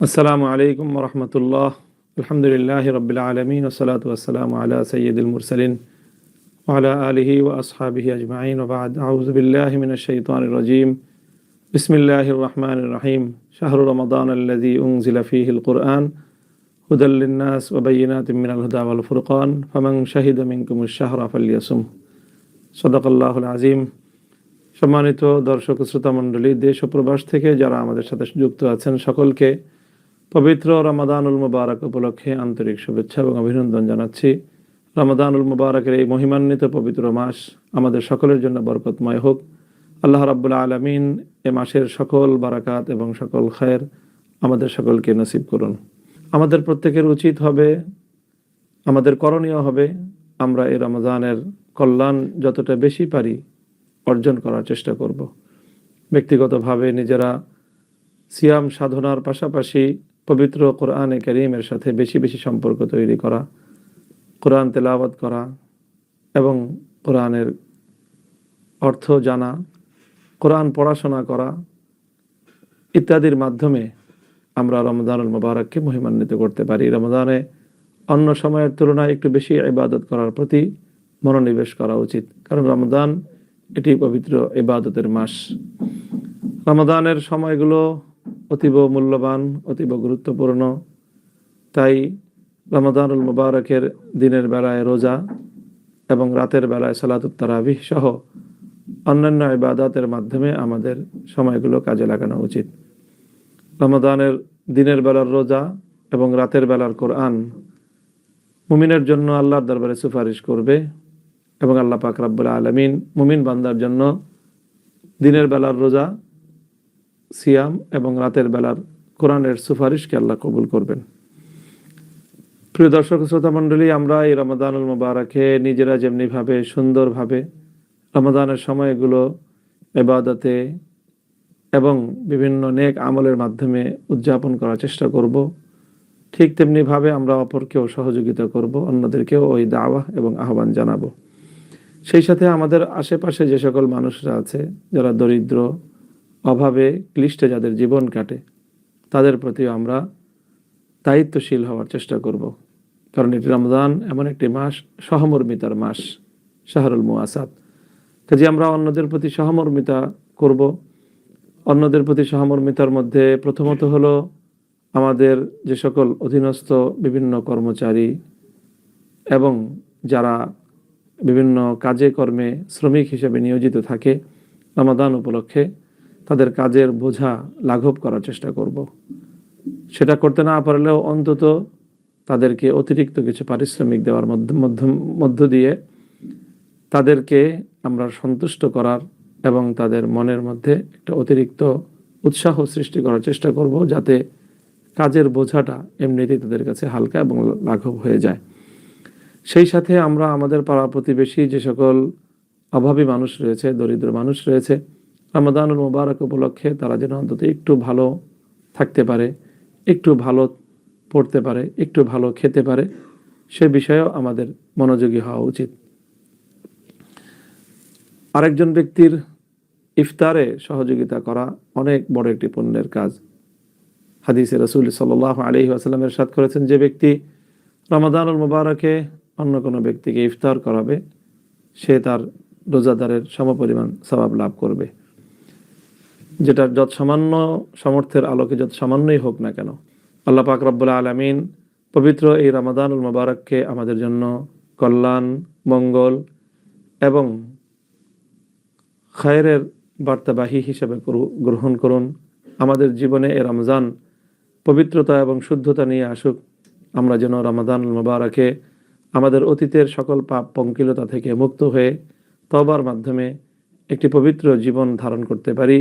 আসসালামু আলাইকুম রহমতুল্লাহ। আলহামদুলিল্লাহ রবিল আলমিন ওসলাত ওয়াসালাম আলা সৈয়দুল মুরসালিন ওয়ালা আলিহি ওয়া আসহাবিহি আজমাইন ওয়া বা'দ। আউযু বিল্লাহি মিনাশ শাইতানির রাজীম। বিসমিল্লাহির রহমানির রহিম। শাহরু রমাদান আল্লাযী উনজিলা ফীহিল কুরআন হুদাল লিন-নাস ওয়া বায়্যিনাতিম মিনাল হুদা ওয়াল ফুরকান ফামান শাহিদা মিনকুমুশ শাহরা ফালইয়াসুম। সাদাকাল্লাহুল আযীম। সম্মানিত দর্শক ও শ্রোতা মণ্ডলী, দেশ ও প্রবাস থেকে যারা আমাদের সাথে যুক্ত আছেন, সকলকে পবিত্র রমাদানুল মুবারক উপলক্ষে আন্তরিক শুভেচ্ছা এবং অভিনন্দন জানাচ্ছি। রমাদানুল মুবারকের এই মহিমান্বিত পবিত্র মাস আমাদের সকলের জন্য বরকতময় হোক। আল্লাহ রাব্বুল আলামিন এ মাসের সকল বারাকাত এবং সকল খায়ের আমাদের সকলকে নসিব করুন। আমাদের প্রত্যেকের উচিত হবে, আমাদের করণীয় হবে, আমরা এই রমজানের কল্যাণ যতটা বেশি পারি অর্জন করার চেষ্টা করব। ব্যক্তিগতভাবে নিজেরা সিয়াম সাধনার পাশাপাশি পবিত্র কোরআনে কারীমের সাথে বেশি বেশি সম্পর্ক তৈরি করা, কোরআন তেলাওয়াত করা এবং কোরআনের অর্থ জানা, কোরআন পড়াশোনা করা ইত্যাদির মাধ্যমে আমরা রমজানুল মুবারককে মহিমান্বিত করতে পারি। রমজানে অন্য সময়ের তুলনায় একটু বেশি ইবাদত করার প্রতি মনোনিবেশ করা উচিত, কারণ রমজান এটি পবিত্র ইবাদতের মাস। রমজানের সময়গুলো অতীব মূল্যবান, অতীব গুরুত্বপূর্ণ। তাই রমজানুল মুবারকের দিনের বেলায় রোজা এবং রাতের বেলায় সালাতুত তারাবিহ সহ অন্যান্য ইবাদতের মাধ্যমে আমাদের সময়গুলো কাজে লাগানো উচিত। রমজানের দিনের বেলার রোজা এবং রাতের বেলার কোরআন মুমিনের জন্য আল্লাহর দরবারে সুপারিশ করবে এবং আল্লাহ পাক রব্বুল আলামিন মুমিন বান্দার জন্য দিনের বেলার রোজা, সিয়াম এবং রাতের বেলার কোরআনের সুপারিশকে আল্লাহ কবুল করবেন। প্রিয় দর্শক শ্রোতা মণ্ডলী, আমরা এই রমাদানুল মুবারকে নিজেরা যেমনিভাবে সুন্দরভাবে রমাদানের সময়গুলো ইবাদতে এবং বিভিন্ন নেক আমলের মাধ্যমে উদযাপন করার চেষ্টা করব, ঠিক তেমনিভাবে আমরা অপরকেও সহযোগিতা করব, অন্যদেরকেও ওই দাওয়াহ এবং আহ্বান জানাবো। সেই সাথে আমাদের আশেপাশে যে সকল মানুষরা আছে যারা দরিদ্র, অভাবে ক্লিষ্টে যাদের জীবন কাটে, তাদের প্রতিও আমরা দায়িত্বশীল হওয়ার চেষ্টা করব, কারণ এটি রমজান এমন একটি মাস, সহমর্মিতার মাস, শাহরুল মুআসাত। কাজে আমরা অন্যদের প্রতি সহমর্মিতা করব। অন্যদের প্রতি সহমর্মিতার মধ্যে প্রথমত হলো আমাদের যে সকল অধীনস্থ বিভিন্ন কর্মচারী এবং যারা বিভিন্ন কাজে কর্মে শ্রমিক হিসেবে নিয়োজিত থাকে, রমাদান উপলক্ষে তাদের কাজের বোঝা লাঘব করার চেষ্টা করব। সেটা করতে না পারলেও অন্তত তাদেরকে অতিরিক্ত কিছু পারিশ্রমিক দেওয়ার মধ্য দিয়ে তাদেরকে আমরা সন্তুষ্ট করার এবং তাদের মনের মধ্যে একটা অতিরিক্ত উৎসাহ সৃষ্টি করার চেষ্টা করব, যাতে কাজের বোঝাটা এমনিতেই তাদের কাছে হালকা এবং লাঘব হয়ে যায়। সেই সাথে আমরা আমাদের পাড়া প্রতিবেশী যে সকল অভাবী মানুষ রয়েছে, দরিদ্র মানুষ রয়েছে, রমাদানুল মুবারক উপলক্ষে তারা যেন অন্তত একটু ভালো থাকতে পারে, একটু ভালো পড়তে পারে, একটু ভালো খেতে পারে, সে বিষয়েও আমাদের মনোযোগী হওয়া উচিত। আরেকজন ব্যক্তির ইফতারে সহযোগিতা করা অনেক বড় একটি পুণ্যের কাজ। হাদিসে রাসূল সাল্লাল্লাহু আলাইহি ওয়াসাল্লাম ইরশাদ করেছেন, যে ব্যক্তি রমাদানুল মুবারকে অন্য কোনো ব্যক্তিকে ইফতার করাবে, সে তার রোজাদারের সমপরিমাণ সওয়াব লাভ করবে। যেটা যত সামান্য সামর্থ্যের আলোকে যত সামান্যই হোক না কেন, আল্লাহ পাক রব্বুল আলামিন পবিত্র এই রমাদানুল মুবারককে আমাদের জন্য কল্যাণ, মঙ্গল এবং খায়রের বার্তাবাহী হিসেবে গ্রহণ করুন। আমাদের জীবনে এই রমজান পবিত্রতা এবং শুদ্ধতা নিয়ে আসুক। আমরা যেন রমাদানুল মুবারকে আমাদের অতীতের সকল পাপ পঙ্কিলতা থেকে মুক্ত হয়ে তওবার মাধ্যমে একটি পবিত্র জীবন ধারণ করতে পারি।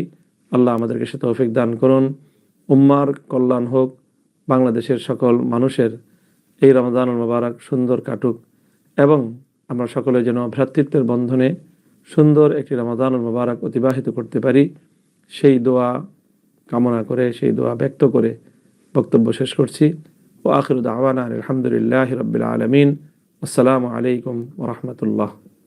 আল্লাহ আমাদেরকে সে তৌফিক দান করুন। উম্মার কল্যাণ হোক, বাংলাদেশের সকল মানুষের এই রমাদানুল মুবারক সুন্দর কাটুক এবং আমরা সকলে যেন ভ্রাতৃত্বের বন্ধনে সুন্দর একটি রমাদানুল মুবারক অতিবাহিত করতে পারি, সেই দোয়া কামনা করে, সেই দোয়া ব্যক্ত করে বক্তব্য শেষ করছি। ওয়া আখিরু দাওয়ানা আলহামদুলিল্লাহি রাব্বিল আলামিন। আসসালামু আলাইকুম ওয়া রাহমাতুল্লাহ।